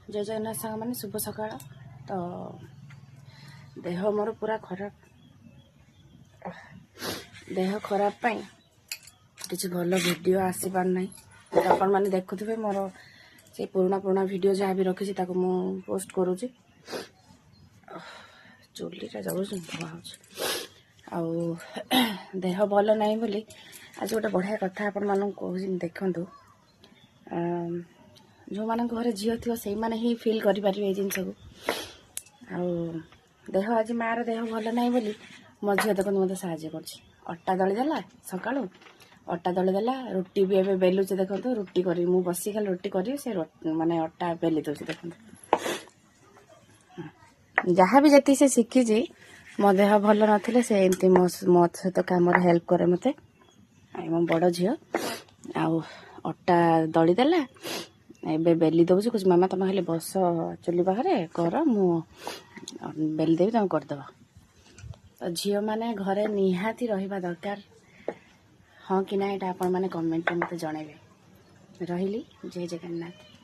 जय जगन्नाथ सांग मैंने शुभ सकाळ। तो देह मोर पूरा खराब, देह खराब पाई किसी भल वीडियो आसी पार ना। आपण मैंने देखुवे मोर से पुराना वीडियो जहाँ भी रखी मु पोस्ट करुँच। चुलीटा जब आउ देह भल ना बोली आज गोटे बढ़िया कथा आपण मानू कहूँ देखु। जो मान घर झील थी से मैंने ही फिल करें जिनस को देह आज मार देह भल ना बोली मो झील देखो मत साहय करटा दलीदेला सका अटा दलीदेला रुटी भी एवं बेलुचे देखो रुटी कर बसी खाली रुटी कर से माने अटा बेली दूसरी देखो जहाँ भी जी से शिखी मो देह भल ना से एमती मो सहित कम हेल्प करे मत मो बड़ झील आटा दलीदेला एबे बेली दौर कुछ मामा तुम खाली बस चुली पाखे कर मु बेली देवी तुम करदेव। तो झील मैंने घरे निहाती रहा दरकार हाँ कि ना यहाँ आपण मैंने कमेंट मत जनइबे। रही जय जगन्नाथ।